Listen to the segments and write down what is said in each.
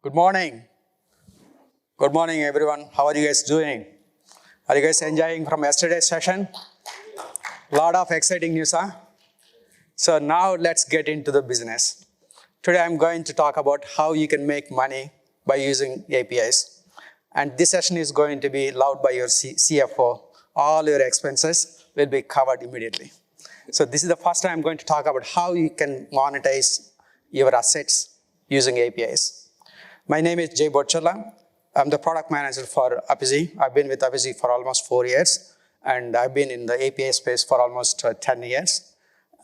Good morning. Good morning, everyone. How are you guys doing? Are you guys enjoying from yesterday's session? A lot of exciting news, huh? So now let's get into the business. Today I'm going to talk about how you can make money by using APIs. And this session is going to be loved by your CFO. All your expenses will be covered immediately. So this is the first time I'm going to talk about how you can monetize your assets using APIs. My name is Bodicherla. I'm the product manager for Appizy. I've been with Appizy for almost 4 years, and I've been in the API space for almost 10 years.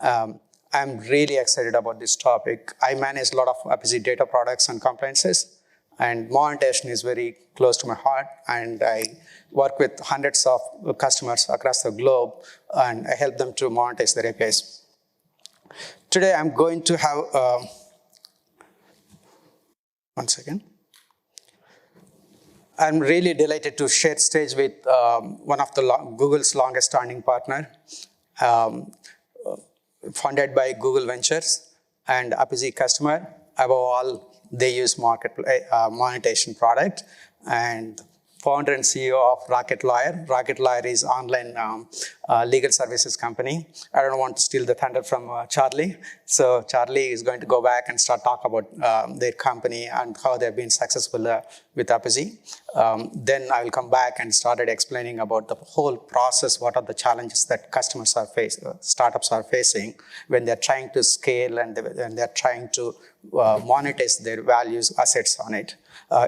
I'm really excited about this topic. I manage a lot of Appizy data products and compliances, and monetization is very close to my heart, and I work with hundreds of customers across the globe, and I help them to monetize their APIs. Today I'm going to have one second. I'm really delighted to share stage with one of the Google's longest standing partner, funded by Google Ventures and Appizy customer. Above all, they use monetization product, and founder and CEO of Rocket Lawyer. Rocket Lawyer is online legal services company. I don't want to steal the thunder from Charley. So Charley is going to go back and start talk about their company and how they've been successful with Appizy. Then I will come back and started explaining about the whole process, what are the challenges that customers are startups are facing when they're trying to scale and they're trying to monetize their values, assets on it.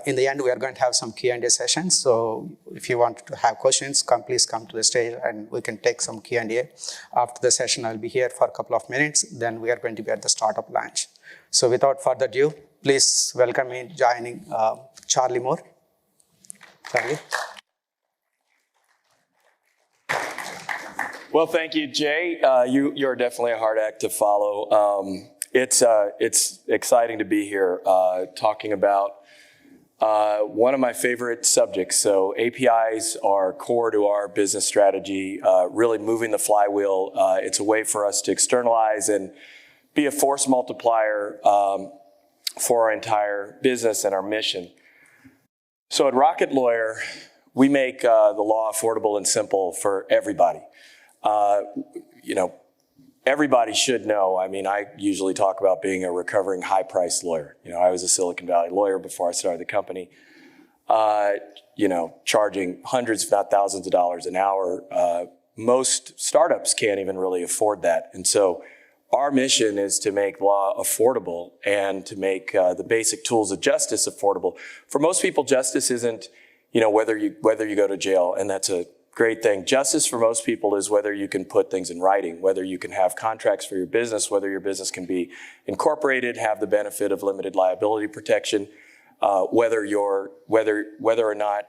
In the end, we are going to have some Q&A sessions. So if you want to have questions, please come to the stage and we can take some Q&A. After the session, I'll be here for a couple of minutes. Then we are going to be at the startup launch. So without further ado, please welcome me joining Charley Moore. Charley. Well, thank you, Jay. You're definitely a hard act to follow. It's exciting to be here talking about one of my favorite subjects. So APIs are core to our business strategy, really moving the flywheel. It's a way for us to externalize and be a force multiplier for our entire business and our mission. So at Rocket Lawyer, we make the law affordable and simple for everybody. Everybody should know. I mean, I usually talk about being a recovering high-priced lawyer. I was a Silicon Valley lawyer before I started the company, charging hundreds, if not thousands of dollars an hour. Most startups can't even really afford that. And so our mission is to make law affordable and to make the basic tools of justice affordable. For most people, justice isn't, whether you go to jail, and that's a great thing. Justice for most people is whether you can put things in writing, whether you can have contracts for your business, whether your business can be incorporated, have the benefit of limited liability protection, whether or not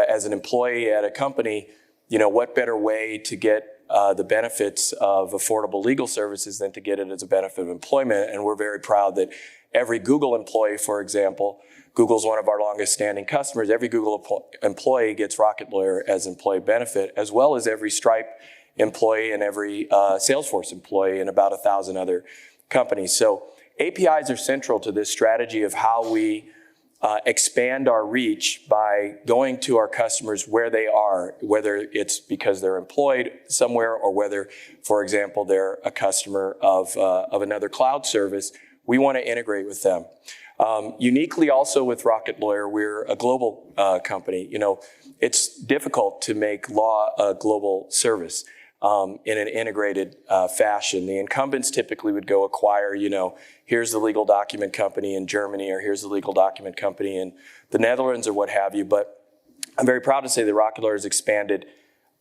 as an employee at a company, what better way to get the benefits of affordable legal services than to get it as a benefit of employment. And we're very proud that every Google employee, for example, Google's one of our longest standing customers. Every Google employee gets Rocket Lawyer as employee benefit, as well as every Stripe employee and every Salesforce employee and about 1,000 other companies. So APIs are central to this strategy of how we expand our reach by going to our customers where they are, whether it's because they're employed somewhere or whether, for example, they're a customer of another cloud service. We want to integrate with them. Uniquely also with Rocket Lawyer, we're a global company. It's difficult to make law a global service in an integrated fashion. The incumbents typically would go acquire, here's the legal document company in Germany, or here's the legal document company in the Netherlands, or what have you. But I'm very proud to say that Rocket Lawyer has expanded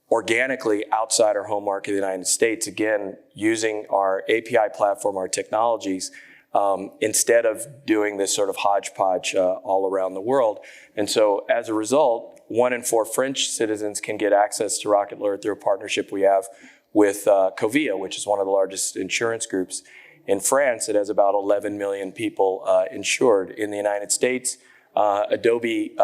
organically outside our home market of the United States, again, using our API platform, our technologies, instead of doing this sort of hodgepodge all around the world. And so as a result, 1 in 4 French citizens can get access to Rocket Lawyer through a partnership we have with Covia, which is one of the largest insurance groups in France. It has about 11 million people insured. In the United States, Adobe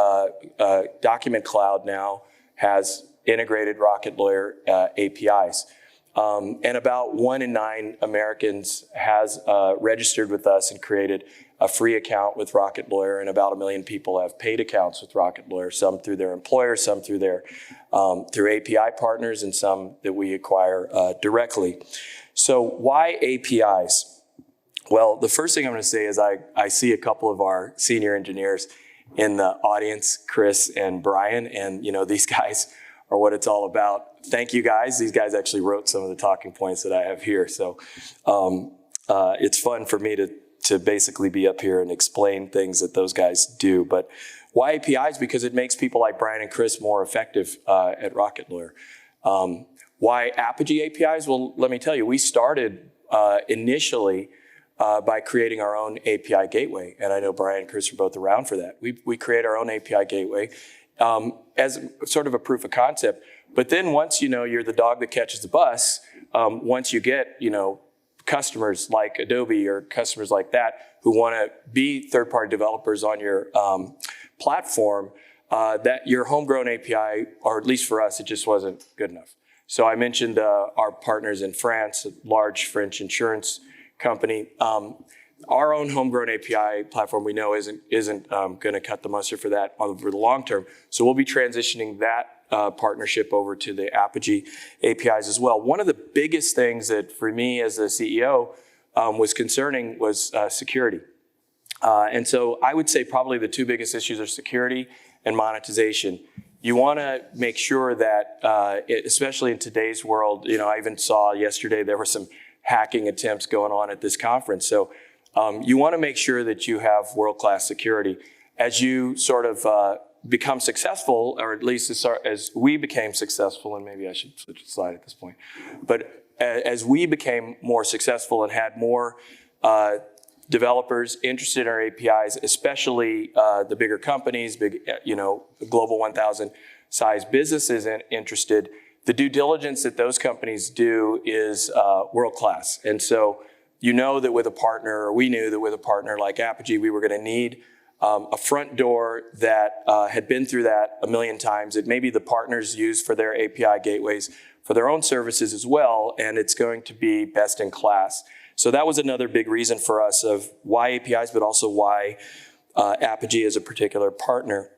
Document Cloud now has integrated Rocket Lawyer APIs. And about 1 in 9 Americans has registered with us and created a free account with Rocket Lawyer, and about 1 million people have paid accounts with Rocket Lawyer, some through their employer, some through their through API partners, and some that we acquire directly. So why APIs? Well, the first thing I'm going to say is I see a couple of our senior engineers in the audience, Chris and Brian, and these guys are what it's all about. Thank you guys. These guys actually wrote some of the talking points that I have here. So it's fun for me to basically be up here and explain things that those guys do. But why APIs? Because it makes people like Brian and Chris more effective at Rocket Lawyer. Why Apogee APIs? Well, let me tell you, we started initially by creating our own API gateway. And I know Brian and Chris are both around for that. We create our own API gateway as sort of a proof of concept. But then once you're the dog that catches the bus, once you get customers like Adobe or customers like that who want to be third-party developers on your platform, that your homegrown API, or at least for us, it just wasn't good enough. So I mentioned our partners in France, a large French insurance company. Our own homegrown API platform we know isn't going to cut the mustard for that over the long term. So we'll be transitioning that partnership over to the Apogee APIs as well. One of the biggest things that for me as the CEO was concerning was security. And so I would say probably the two biggest issues are security and monetization. You want to make sure that, especially in today's world, I even saw yesterday there were some hacking attempts going on at this conference. So you want to make sure that you have world-class security. As you sort of become successful, or at least as we became successful, and maybe I should switch the slide at this point, but as we became more successful and had more developers interested in our APIs, especially the bigger companies, big, Global 1,000 size businesses interested, the due diligence that those companies do is world-class. And so that with a partner, or we knew that with a partner like Apogee, we were going to need a front door that had been through that 1 million times, that maybe the partners use for their API gateways for their own services as well, and it's going to be best in class. So that was another big reason for us of why APIs, but also why Apogee is a particular partner.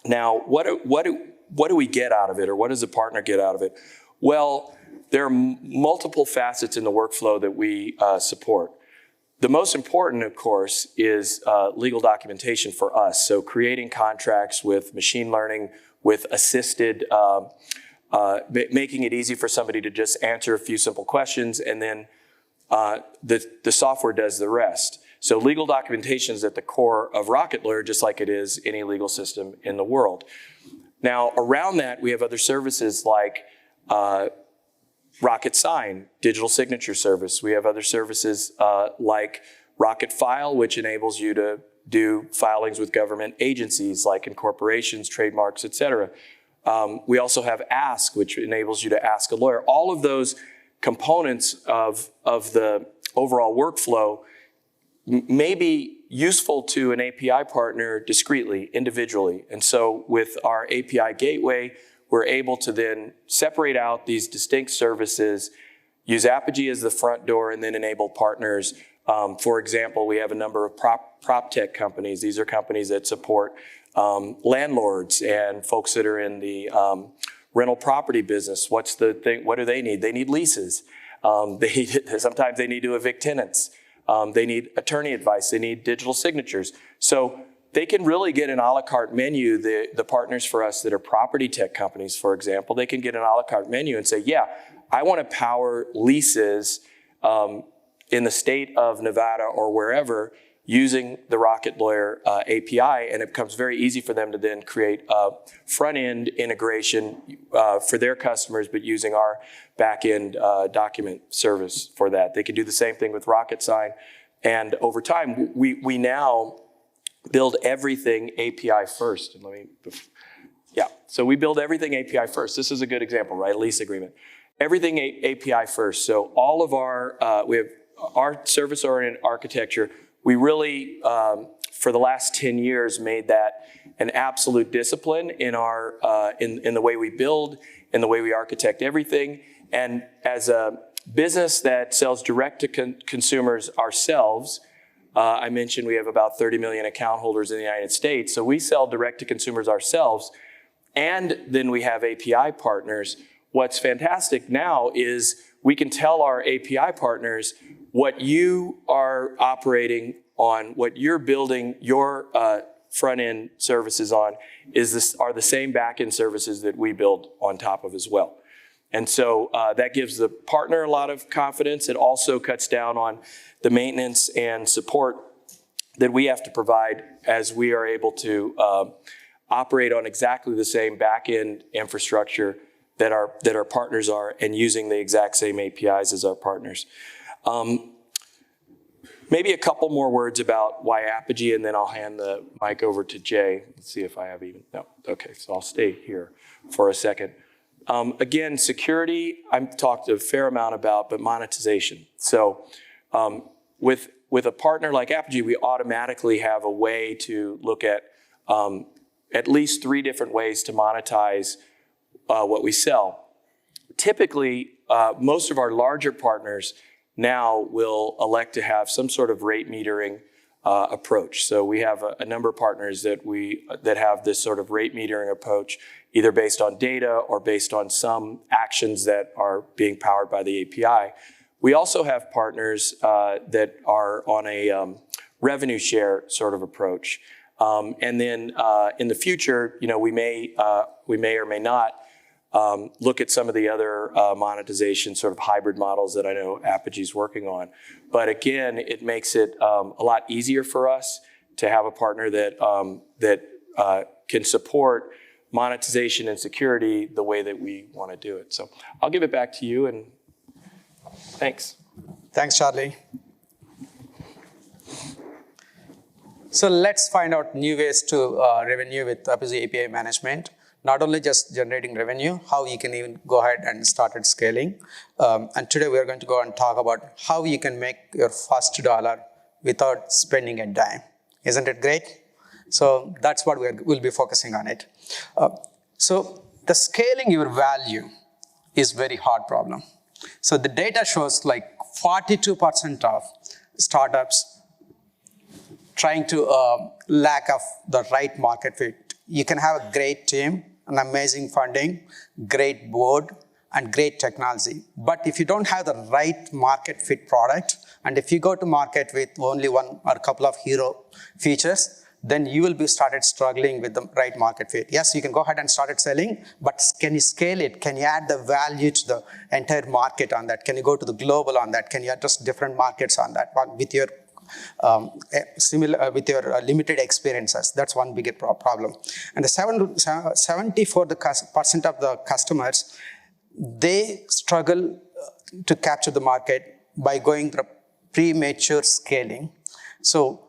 Now, what do we get out of it, or what does a partner get out of it? Well, there are multiple facets in the workflow that we support. The most important, of course, is legal documentation for us. So creating contracts with machine learning, with assisted, making it easy for somebody to just answer a few simple questions, and then the software does the rest. So legal documentation is at the core of Rocket Lawyer, just like it is any legal system in the world. Now, around that, we have other services like Rocket Sign, digital signature service. We have other services like Rocket File, which enables you to do filings with government agencies like in corporations, trademarks, et cetera. We also have Ask, which enables you to ask a lawyer. All of those components of the overall workflow may be useful to an API partner discreetly, individually. And so with our API gateway, we're able to then separate out these distinct services, use Apogee as the front door, and then enable partners. For example, we have a number of prop tech companies. These are companies that support landlords and folks that are in the rental property business. What's the thing? What do they need? They need leases. Sometimes they need to evict tenants. They need attorney advice. They need digital signatures. So they can really get an a la carte menu. The partners for us that are property tech companies, for example, they can get an a la carte menu and say, yeah, I want to power leases in the state of Nevada or wherever using the Rocket Lawyer API, and it becomes very easy for them to then create a front-end integration for their customers, but using our back-end document service for that. They can do the same thing with Rocket Sign, and over time, we now build everything API first. And so we build everything API first. This is a good example, right? A lease agreement. Everything API first. So all of we have our service-oriented architecture. We really, for the last 10 years, made that an absolute discipline in our in the way we build, in the way we architect everything. And as a business that sells direct to consumers ourselves, I mentioned we have about 30 million account holders in the United States. So we sell direct to consumers ourselves, and then we have API partners. What's fantastic now is we can tell our API partners what you are operating on, what you're building your front-end services on are the same back-end services that we build on top of as well. And so that gives the partner a lot of confidence. It also cuts down on the maintenance and support that we have to provide as we are able to operate on exactly the same back-end infrastructure that our partners are, and using the exact same APIs as our partners. Maybe a couple more words about why Apogee, and then I'll hand the mic over to Jay. Let's see if I have even, no, okay, so I'll stay here for a second. Again, security, I've talked a fair amount about, but monetization. So with a partner like Apogee, we automatically have a way to look at least 3 different ways to monetize what we sell. Typically, most of our larger partners now will elect to have some sort of rate metering approach. So we have a number of partners that have this sort of rate metering approach, either based on data or based on some actions that are being powered by the API. We also have partners that are on a revenue share sort of approach. And then in the future, we may or may not look at some of the other monetization sort of hybrid models that I know Apogee's working on. But again, it makes it a lot easier for us to have a partner that can support monetization and security the way that we want to do it. So I'll give it back to you, and thanks. Thanks, Charlie. So let's find out new ways to revenue with Apogee API management. Not only just generating revenue, how you can even go ahead and start scaling. And today we are going to go and talk about how you can make your first dollar without spending a dime. Isn't it great? So that's what we'll be focusing on it. So the scaling your value is very hard problem. So the data shows like 42% of startups trying to lack of the right market fit. You can have a great team, an amazing funding, great board, and great technology. But if you don't have the right market fit product, and if you go to market with only one or a couple of hero features, then you will be started struggling with the right market fit. Yes, you can go ahead and start selling, but can you scale it? Can you add the value to the entire market on that? Can you go to the global on that? Can you address different markets on that one with your limited experiences? That's one big problem. And the 74% of the customers, they struggle to capture the market by going through premature scaling. So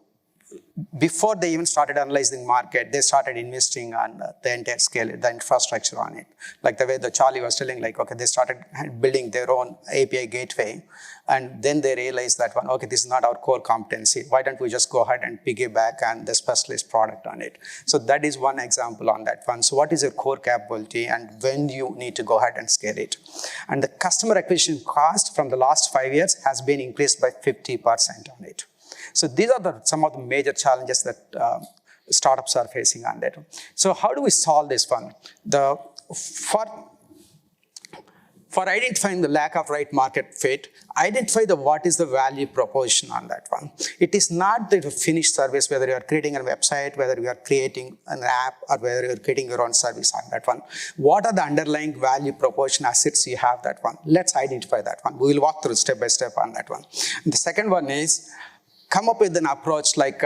before they even started analyzing market, they started investing on the entire scale, the infrastructure on it. Like the way that Charlie was telling, like, okay, they started building their own API gateway, and then they realized that one, okay, this is not our core competency. Why don't we just go ahead and piggyback on the specialist product on it? So that is one example on that one. So what is your core capability, and when you need to go ahead and scale it? And the customer acquisition cost from the last 5 years has been increased by 50% on it. So these are some of the major challenges that startups are facing on that. So how do we solve this one? For identifying the lack of right market fit, identify what is the value proposition on that one. It is not the finished service, whether you are creating a website, whether you are creating an app, or whether you are creating your own service on that one. What are the underlying value proposition assets you have that one? Let's identify that one. We will walk through step by step on that one. And the second one is, come up with an approach like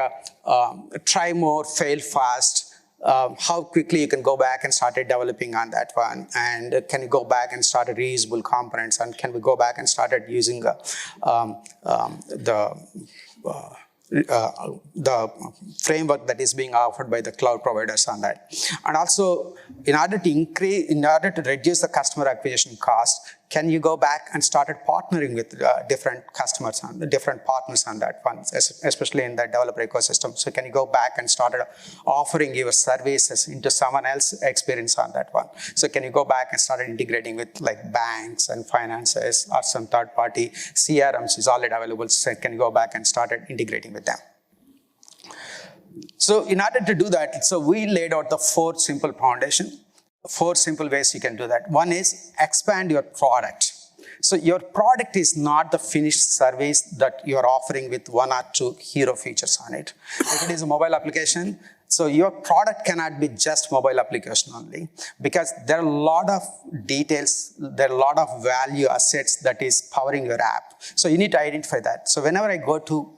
try more, fail fast. How quickly you can go back and start developing on that one, and can you go back and start reusable components, and can we go back and start using the framework that is being offered by the cloud providers on that. And also, in order to reduce the customer acquisition cost, can you go back and start partnering with different customers and different partners on that one, especially in the developer ecosystem? So can you go back and start offering your services into someone else's experience on that one? So can you go back and start integrating with like banks and finances or some third-party CRMs is already available? So can you go back and start integrating with them? So in order to do that, so we laid out the 4 simple foundation, 4 simple ways you can do that. One is expand your product. So your product is not the finished service that you're offering with 1 or 2 hero features on it. If it is a mobile application, so your product cannot be just mobile application only, because there are a lot of details, there are a lot of value assets that is powering your app. So you need to identify that. So whenever I go to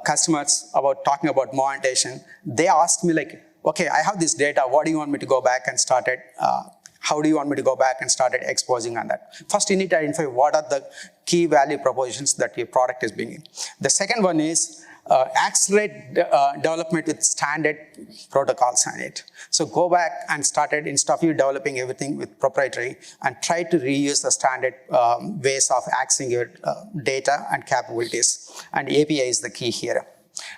customers about talking about monetization, they ask me like, okay, I have this data, what do you want me to go back and start it? How do you want me to go back and start exposing on that? First, you need to identify what are the key value propositions that your product is bringing. The second one is accelerate development with standard protocols on it. So go back and start it instead of you developing everything with proprietary, and try to reuse the standard ways of accessing your data and capabilities. And API is the key here.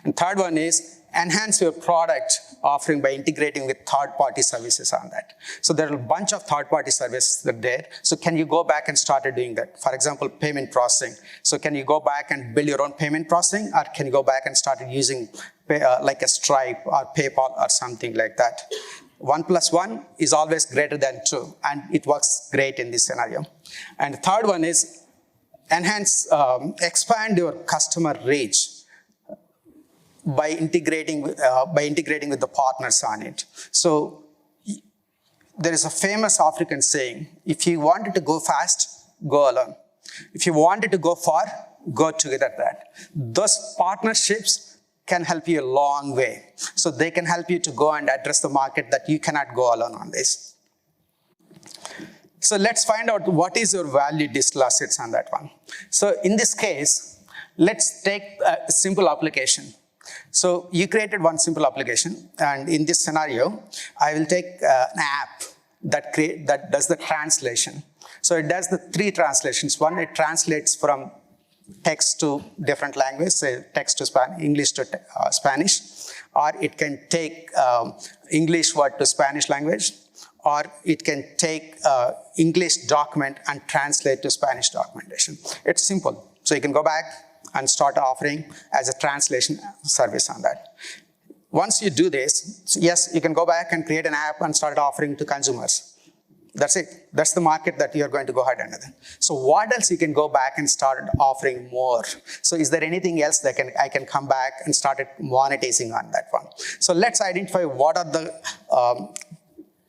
And third one is enhance your product offering by integrating with third-party services on that. So there are a bunch of third-party services that are there. So can you go back and start doing that? For example, payment processing. So can you go back and build your own payment processing, or can you go back and start using like a Stripe or PayPal or something like that? 1 + 1 is always greater than 2, and it works great in this scenario. And the third one is enhance, expand your customer reach by integrating with the partners on it. So there is a famous African saying, if you wanted to go fast, go alone. If you wanted to go far, go together that. Those partnerships can help you a long way. So they can help you to go and address the market that you cannot go alone on this. So let's find out what is your value digital assets on that one. So in this case, let's take a simple application. So you created one simple application, and in this scenario, I will take an app that does the translation. So it does the 3 translations. One, it translates from text to different language, say text to English to Spanish, or it can take English word to Spanish language, or it can take English document and translate to Spanish documentation. It's simple. So you can go back and start offering as a translation service on that. Once you do this, yes, you can go back and create an app and start offering to consumers. That's it. That's the market that you're going to go ahead and do. So what else you can go back and start offering more? So is there anything else that I can come back and start monetizing on that one? So let's identify what are the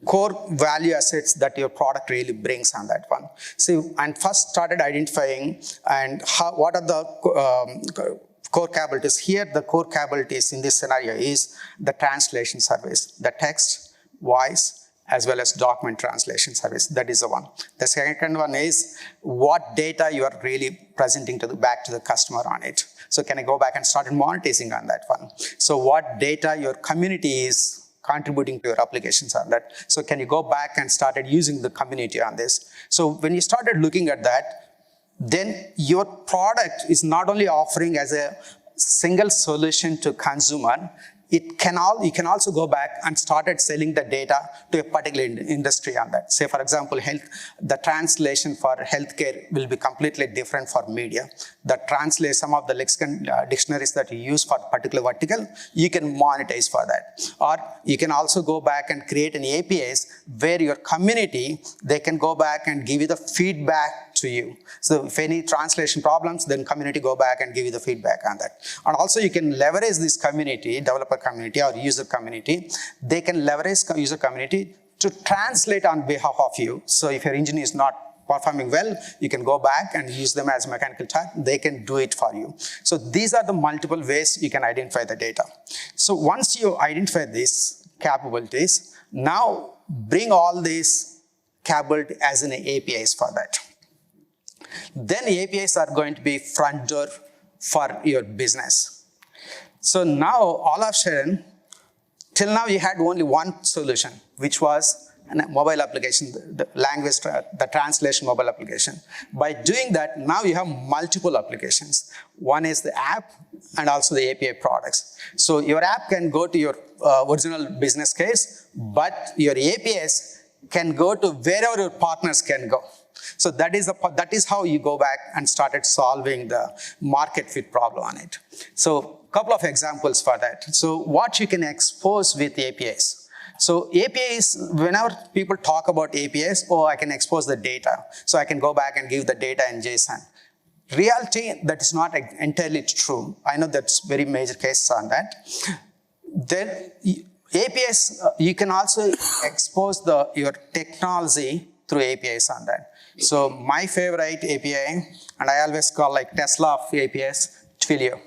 core value assets that your product really brings on that one. So, and first started identifying and what are the core capabilities. Here, the core capabilities in this scenario is the translation service, the text, voice, as well as document translation service. That is the one. The second one is what data you are really presenting back to the customer on it. So can I go back and start monetizing on that one? So what data your community is contributing to your applications on that. So can you go back and started using the community on this? So when you started looking at that, then your product is not only offering as a single solution to consumer, you can also go back and started selling the data to a particular industry on that. Say, for example, the translation for healthcare will be completely different for media. The translate some of the lexicon dictionaries that you use for particular vertical, you can monetize for that. Or you can also go back and create an APIs where your community, they can go back and give you the feedback to you. So if any translation problems, then community go back and give you the feedback on that. And also you can leverage this community, developer community or user community. They can leverage user community to translate on behalf of you. So if your engine is not performing well, you can go back and use them as mechanical turk. They can do it for you. So these are the multiple ways you can identify the data. So once you identify these capabilities, now bring all these capabilities as an APIs for that. Then APIs are going to be front door for your business. So now all of a sudden, till now you had only one solution, which was a mobile application, the language, the translation mobile application. By doing that, now you have multiple applications. One is the app and also the API products. So your app can go to your original business case, but your APIs can go to wherever your partners can go. So that is how you go back and started solving the market fit problem on it. So a couple of examples for that. So what you can expose with APIs. So APIs, whenever people talk about APIs, oh, I can expose the data. So I can go back and give the data in JSON. Reality, that is not entirely true. I know that's very major cases on that. Then APIs, you can also expose your technology through APIs on that. So my favorite API, and I always call like Tesla of APIs, Twilio.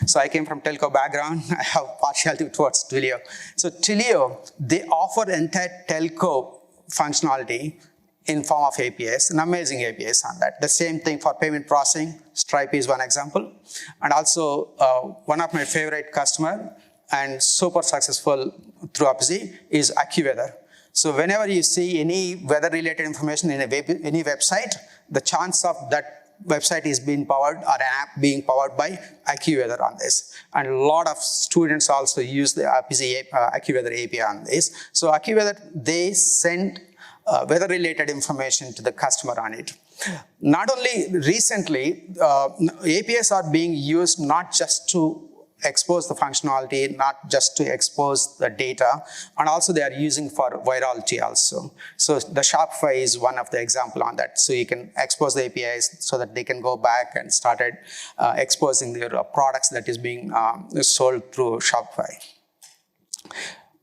So I came from telco background. I have partiality towards Twilio. So Twilio, they offer entire telco functionality in form of APIs, and amazing APIs on that. The same thing for payment processing. Stripe is one example. And also one of my favorite customer and super successful through Apigee is AccuWeather. So whenever you see any weather-related information in any website, the chance of that website is being powered or an app being powered by AccuWeather on this. And a lot of students also use the AccuWeather API on this. So AccuWeather, they send weather-related information to the customer on it. Not only recently, APIs are being used not just to expose the functionality, not just to expose the data, and also they are using for virality also. So the Shopify is one of the example on that. So you can expose the APIs so that they can go back and started exposing their products that is being sold through Shopify.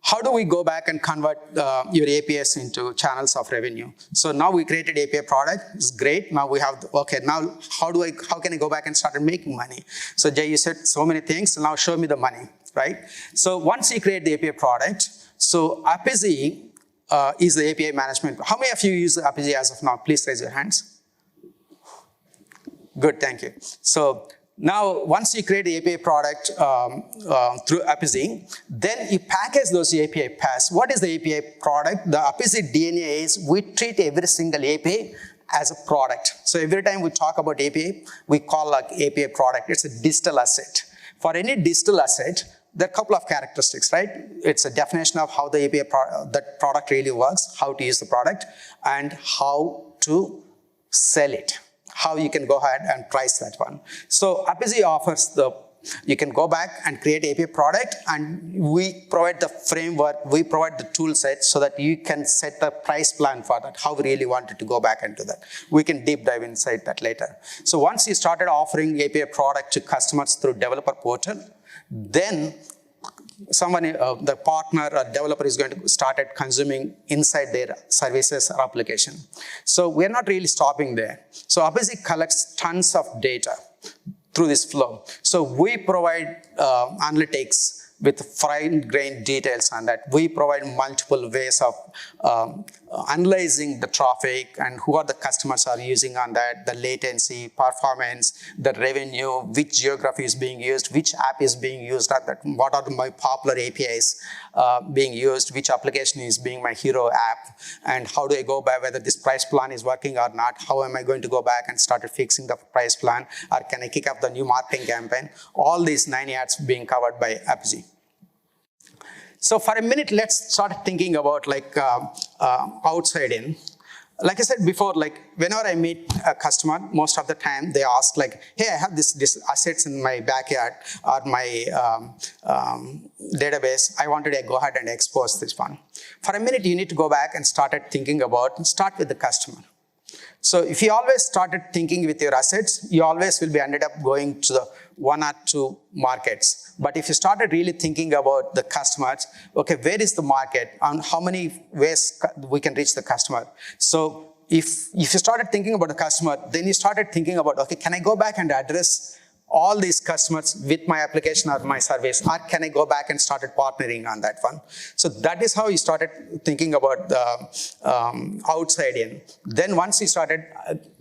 How do we go back and convert your APIs into channels of revenue? So now we created API product, it's great. Now we have, okay, now how can I go back and start making money? So Jay, you said so many things, so now show me the money, right? So once you create the API product, so Apigee is the API management. How many of you use Apigee as of now? Please raise your hands. Good, thank you. So now, once you create the API product through Apigee, then you package those API paths. What is the API product? The Apigee DNA is we treat every single API as a product. So every time we talk about API, we call like API product. It's a digital asset. For any digital asset, there are a couple of characteristics, right? It's a definition of how the API that product really works, how to use the product, and how to sell it. How you can go ahead and price that one. So Apigee offers you can go back and create API product, and we provide the framework, we provide the tool set so that you can set the price plan for that, how we really wanted to go back and do that. We can deep dive inside that later. So once you started offering API product to customers through developer portal, then someone, the partner or developer is going to start consuming inside their services or application. So we're not really stopping there. So Apigee collects tons of data through this flow. So we provide analytics with fine-grained details on that. We provide multiple ways of analyzing the traffic and who are the customers are using on that, the latency, performance, the revenue, which geography is being used, which app is being used at that, what are my popular APIs being used, which application is being my hero app, and how do I go by whether this price plan is working or not, how am I going to go back and start fixing the price plan, or can I kick off the new marketing campaign? All these 9 yards being covered by Apigee. So for a minute, let's start thinking about like outside in. Like I said before, like whenever I meet a customer, most of the time they ask like, hey, I have this assets in my backyard or my database. I wanted to go ahead and expose this one. For a minute, you need to go back and start with the customer. So if you always started thinking with your assets, you always will be ended up going to the 1 or 2 markets. But if you started really thinking about the customers, okay, where is the market and how many ways we can reach the customer? So if you started thinking about the customer, then you started thinking about, okay, can I go back and address all these customers with my application or my service, or can I go back and started partnering on that one? So that is how you started thinking about the outside in. Then once you started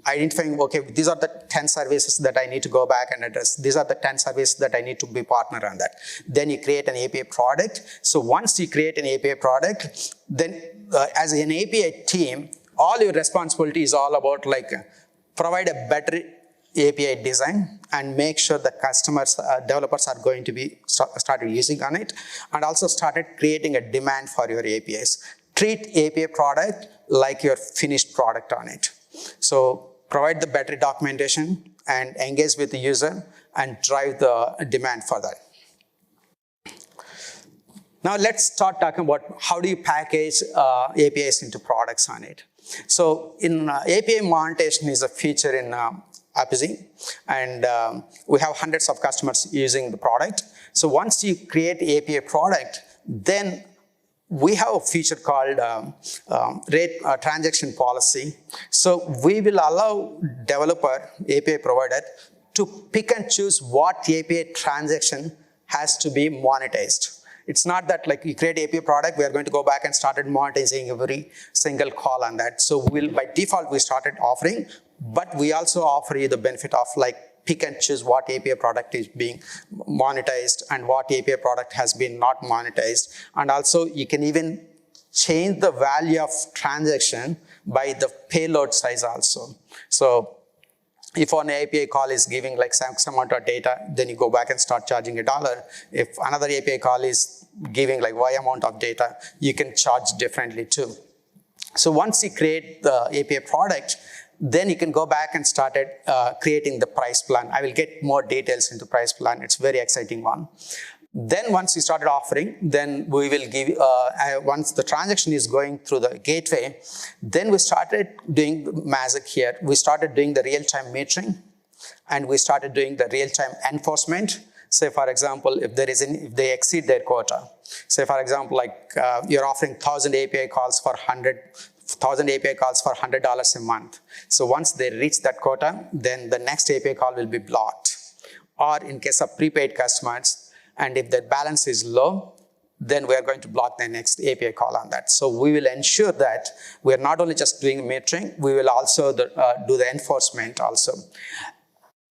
identifying, okay, these are the 10 services that I need to go back and address. These are the 10 services that I need to be partner on that. Then you create an API product. So once you create an API product, then as an API team, all your responsibility is all about like provide a better API design and make sure the customers, developers are going to be started using on it, and also started creating a demand for your APIs. Treat API product like your finished product on it. So provide the better documentation and engage with the user and drive the demand for that. Now let's start talking about how do you package APIs into products on it. So in API monetization is a feature in AppZ, and we have hundreds of customers using the product. So once you create API product, then we have a feature called rate transaction policy. So we will allow developer, API provider, to pick and choose what API transaction has to be monetized. It's not that like you create API product, we are going to go back and started monetizing every single call on that. So by default, we started offering, but we also offer you the benefit of like pick and choose what API product is being monetized and what API product has been not monetized. And also you can even change the value of transaction by the payload size also. So if an API call is giving like some amount of data, then you go back and start charging $1. If another API call is giving like Y amount of data, you can charge differently too. So once you create the API product, then you can go back and started creating the price plan. I will get more details into price plan. It's a very exciting one. Then once you started offering, then we will give, once the transaction is going through the gateway, then we started doing magic here. We started doing the real-time metering, and we started doing the real-time enforcement. Say for example, if they exceed their quota. Say for example, like you're offering 1,000 API calls for $100 a month. So once they reach that quota, then the next API call will be blocked. Or in case of prepaid customers, and if the balance is low, then we are going to block the next API call on that. So we will ensure that we are not only just doing metering, we will also do the enforcement also.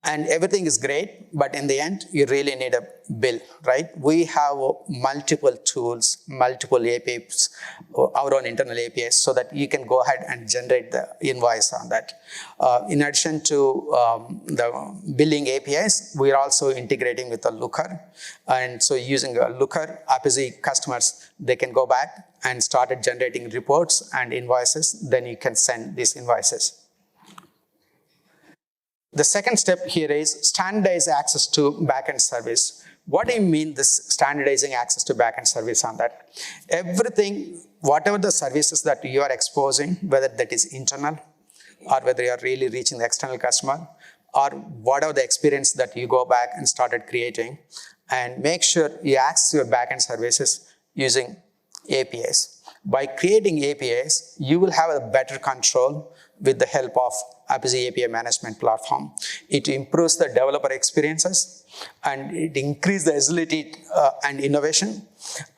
And everything is great, but in the end, you really need a bill, right? We have multiple tools, multiple APIs, our own internal APIs, so that you can go ahead and generate the invoice on that. In addition to the billing APIs, we are also integrating with a Looker. And so using a Looker, AppZ customers, they can go back and started generating reports and invoices, then you can send these invoices. The second step here is standardize access to backend service. What do you mean this standardizing access to backend service on that? Everything, whatever the services that you are exposing, whether that is internal or whether you are really reaching the external customer, or whatever the experience that you go back and started creating, and make sure you access your backend services using APIs. By creating APIs, you will have a better control with the help of AppZ API management platform. It improves the developer experiences, and it increases the agility and innovation,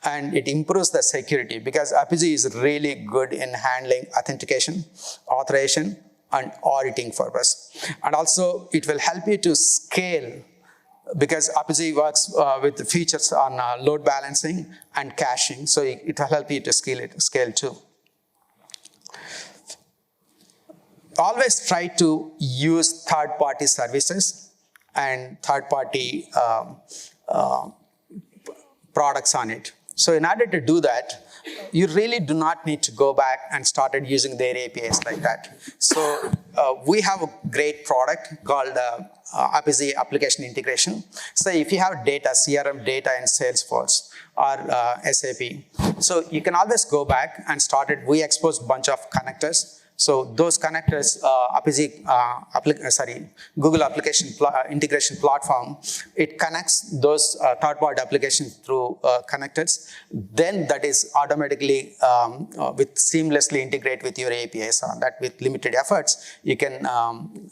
and it improves the security, because AppZ is really good in handling authentication, authorization, and auditing purpose. And also it will help you to scale, because AppZ works with the features on load balancing and caching, so it will help you to scale too. Always try to use third-party services and third-party products on it. So in order to do that, you really do not need to go back and started using their APIs like that. So we have a great product called AppZ Application Integration. So if you have data, CRM data in Salesforce or SAP, so you can always go back and we expose a bunch of connectors. So those connectors, Google Application Integration Platform, it connects those third-party applications through connectors. Then that is automatically seamlessly integrate with your APIs. On that, with limited efforts, you can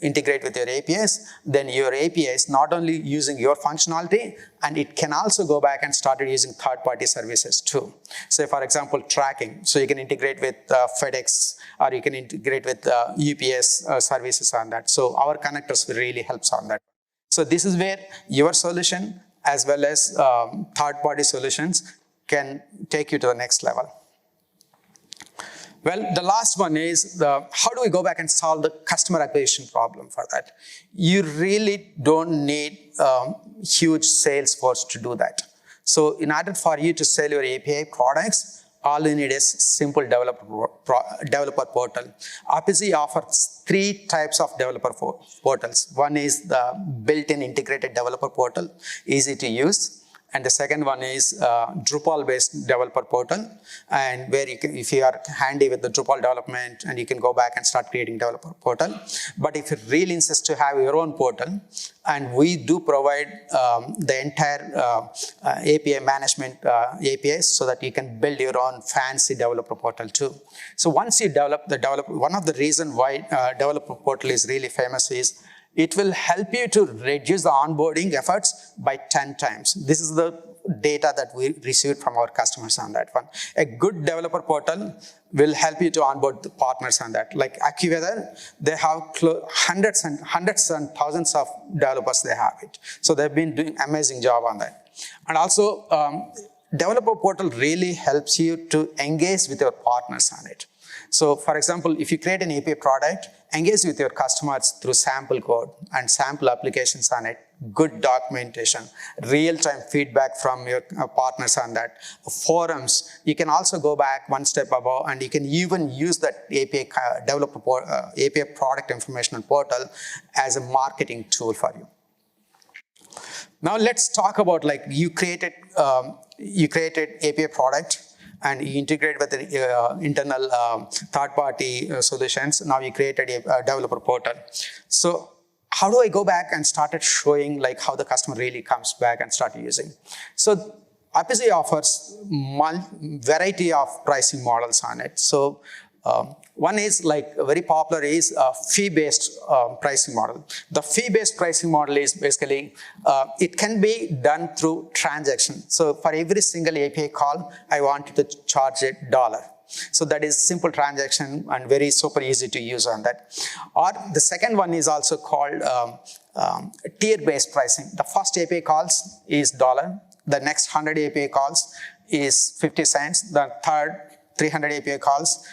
integrate with your APIs. Then your APIs not only using your functionality, and it can also go back and start using third-party services too. Say for example, tracking. So you can integrate with FedEx, or you can integrate with UPS services on that. So our connectors really helps on that. So this is where your solution as well as third-party solutions can take you to the next level. Well, the last one is how do we go back and solve the customer acquisition problem for that? You really don't need huge sales force to do that. So in order for you to sell your API products, all you need is simple developer portal. Appizy offers 3 types of developer portals. One is the built-in integrated developer portal, easy to use. And the second one is Drupal-based developer portal, and where you can, if you are handy with the Drupal development, and you can go back and start creating developer portal. But if you really insist to have your own portal, and we do provide the entire API management APIs, so that you can build your own fancy developer portal too. So once you develop the developer, one of the reasons why developer portal is really famous is it will help you to reduce the onboarding efforts by 10 times. This is the data that we received from our customers on that one. A good developer portal will help you to onboard the partners on that. Like AccuWeather, they have hundreds and thousands of developers they have it. So they've been doing amazing job on that. And also, developer portal really helps you to engage with your partners on it. So for example, if you create an API product, engage with your customers through sample code and sample applications on it, good documentation, real-time feedback from your partners on that, forums. You can also go back one step above, and you can even use that API API product information portal as a marketing tool for you. Now let's talk about, like, you created API product, and you integrate with the internal third-party solutions. Now you created a developer portal. So how do I go back and started showing like how the customer really comes back and start using? So Appizy offers variety of pricing models on it. So one is like very popular is a fee-based pricing model. The fee-based pricing model is basically, it can be done through transaction. So for every single API call, I want to charge $1. So that is simple transaction and very super easy to use on that. Or the second one is also called tier-based pricing. The first API calls is $. The next 100 API calls is 50 cents. The third 300 API calls,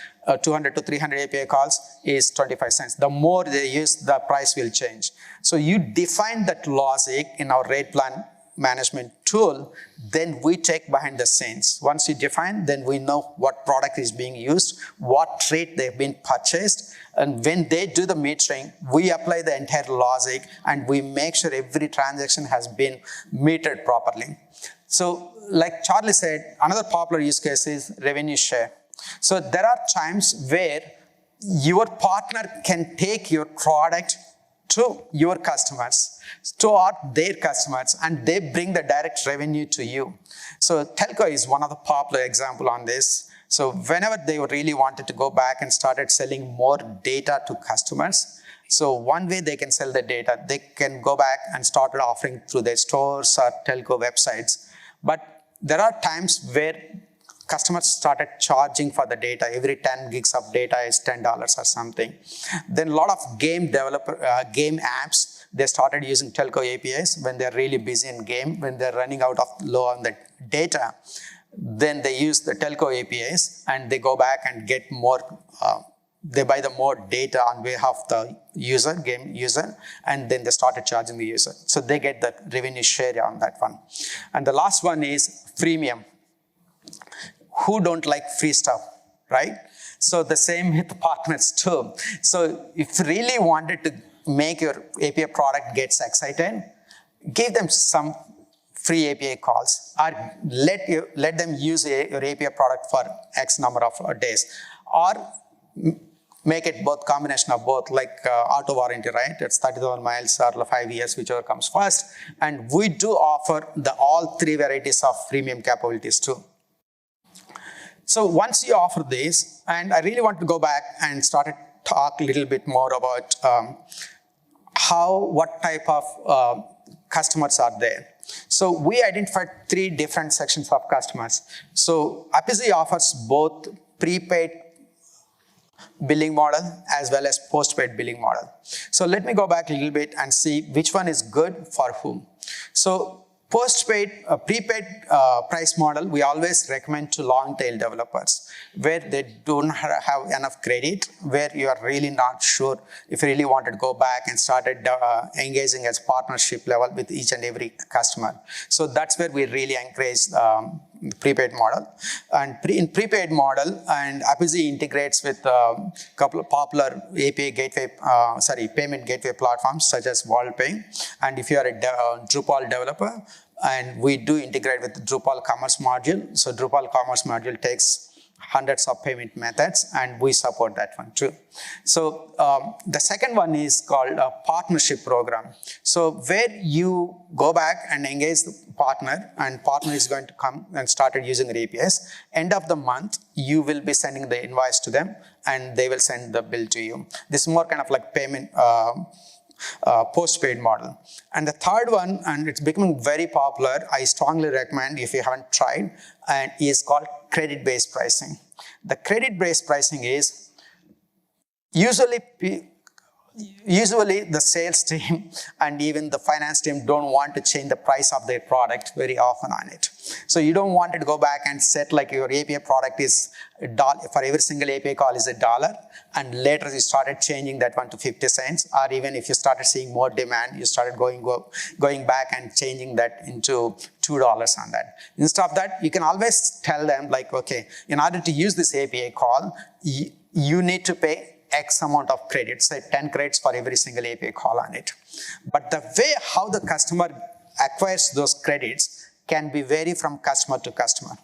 200 to 300 API calls is 25 cents. The more they use, the price will change. So you define that logic in our rate plan management tool, then we take behind the scenes. Once you define, then we know what product is being used, what rate they've been purchased, and when they do the metering, we apply the entire logic and we make sure every transaction has been metered properly. So like Charlie said, another popular use case is revenue share. So there are times where your partner can take your product to your customers, to their customers, and they bring the direct revenue to you. So telco is one of the popular example on this. So whenever they really wanted to go back and started selling more data to customers, so one way they can sell the data, they can go back and start offering through their stores or telco websites. But there are times where customers started charging for the data. Every 10 gigs of data is $10 or something. Then a lot of game apps, they started using telco APIs when they're really busy in game, when they're running out of low on the data. Then they use the telco APIs and they go back and get more, they buy the more data on behalf of the user, game user, and then they started charging the user. So they get the revenue share on that one. And the last one is freemium. Who don't like free stuff, right? So the same with partners too. So if you really wanted to make your API product gets excited, give them some free API calls, or let them use your API product for X number of days, or make it both combination of both, like auto warranty, right? It's 30,000 miles or 5 years, whichever comes first. And we do offer all 3 varieties of freemium capabilities too. So once you offer this, and I really want to go back and start to talk a little bit more about what type of customers are there. So we identified 3 different sections of customers. So Appizy offers both prepaid billing model as well as postpaid billing model. So let me go back a little bit and see which one is good for whom. So prepaid price model, we always recommend to long tail developers where they don't have enough credit, where you are really not sure if you really wanted to go back and started engaging as partnership level with each and every customer. So that's where we really encourage prepaid model. And in prepaid model, and Apigee integrates with a couple of popular API gateway, payment gateway platforms such as WorldPay. And if you are a Drupal developer, and we do integrate with the Drupal Commerce module. So Drupal Commerce module takes hundreds of payment methods, and we support that one too. So the second one is called a partnership program. So where you go back and engage the partner, and partner is going to come and started using your APIs. End of the month, you will be sending the invoice to them, and they will send the bill to you. This is more kind of like payment post-paid model. And the third one, and it's becoming very popular, I strongly recommend if you haven't tried, and is called credit-based pricing. The credit-based pricing is usually the sales team and even the finance team don't want to change the price of their product very often on it. So you don't want it to go back and set like your API product is $1 for every single API call is $1, and later you started changing that one to 50 cents, or even if you started seeing more demand, you started going back and changing that into $2 on that. Instead of that, you can always tell them like, okay, in order to use this API call, you need to pay X amount of credits, say 10 credits for every single API call on it. But the way how the customer acquires those credits can be vary from customer to customer.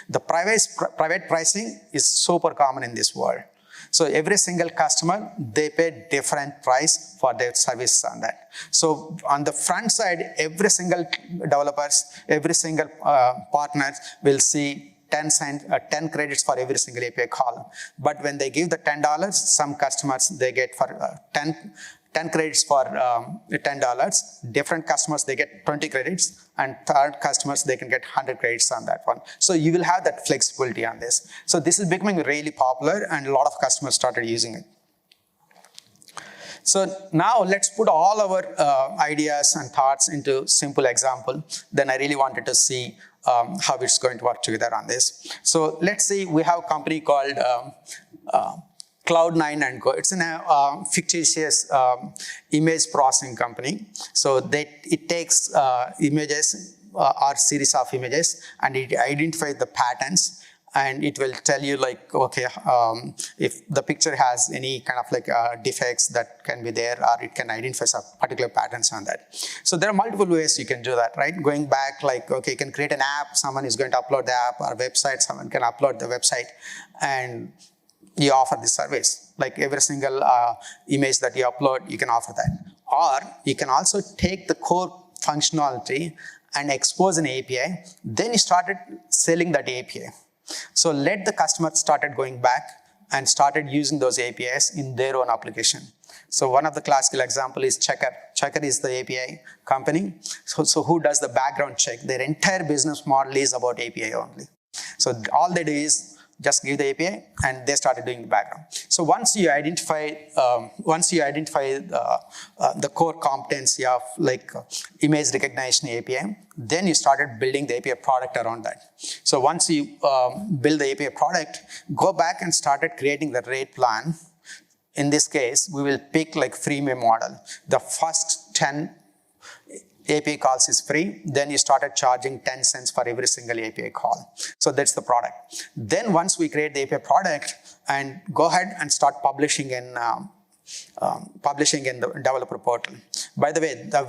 The private pricing is super common in this world. So every single customer, they pay different price for their services on that. So on the front side, every single developers, every single partner will see 10 credits for every single API call. But when they give the $10, some customers, they get for 10 credits for $10. Different customers, they get 20 credits, and third customers, they can get 100 credits on that one. So you will have that flexibility on this. So this is becoming really popular, and a lot of customers started using it. So now let's put all our ideas and thoughts into simple example. Then I really wanted to see how it's going to work together on this. So let's say we have a company called Cloud9 and Go. It's a fictitious image processing company. So it takes images or series of images, and it identifies the patterns, and it will tell you like, okay, if the picture has any kind of like defects that can be there, or it can identify some particular patterns on that. So there are multiple ways you can do that, right? Going back, like, okay, you can create an app, someone is going to upload the app, or website, someone can upload the website, and you offer this service. Like every single image that you upload, you can offer that. Or you can also take the core functionality and expose an API, then you started selling that API. So let the customer started going back and started using those APIs in their own application. So one of the classical example is Checker. Checker is the API company. So who does the background check? Their entire business model is about API only. So all they do is just give the API, and they started doing the background. So once you identify the core competency of like image recognition API, then you started building the API product around that. So once you build the API product, go back and started creating the rate plan. In this case, we will pick like freemium model. The first 10 API calls is free, then you started charging 10 cents for every single API call. So that's the product. Then once we create the API product and go ahead and start publishing in the developer portal. By the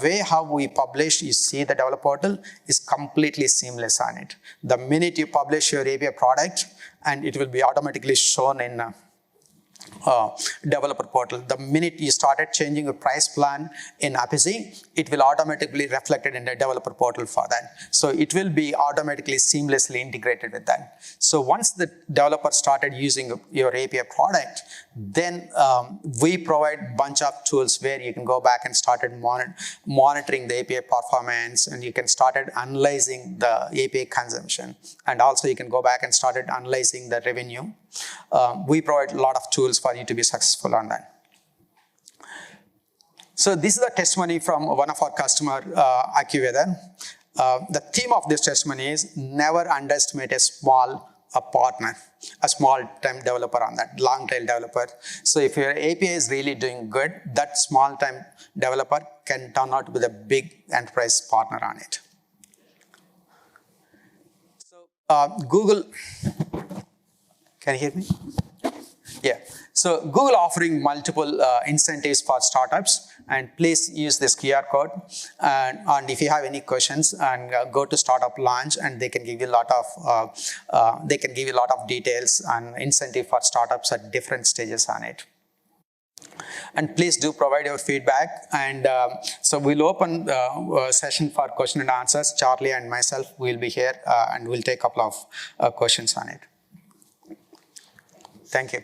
way how we publish, you see the developer portal is completely seamless on it. The minute you publish your API product, and it will be automatically shown in developer portal. The minute you started changing your price plan in Apigee, it will automatically reflected in the developer portal for that. So it will be automatically seamlessly integrated with that. So once the developer started using your API product, then we provide bunch of tools where you can go back and started monitoring the API performance, and you can started analyzing the API consumption, and also you can go back and started analyzing the revenue. We provide a lot of tools for you to be successful on that. So this is a testimony from one of our customer, AccuWeather. The theme of this testimony is never underestimate a small partner, a small-time developer on that, long-tail developer. So if your API is really doing good, that small-time developer can turn out to be the big enterprise partner on it. Google, can you hear me? Yeah. So Google offering multiple incentives for startups, and please use this QR code. And if you have any questions, and go to startup launch, and they can give you a lot of details and incentive for startups at different stages on it. And please do provide your feedback. And so we'll open a session for question and answers. Charlie and myself will be here, and we'll take a couple of questions on it. Thank you.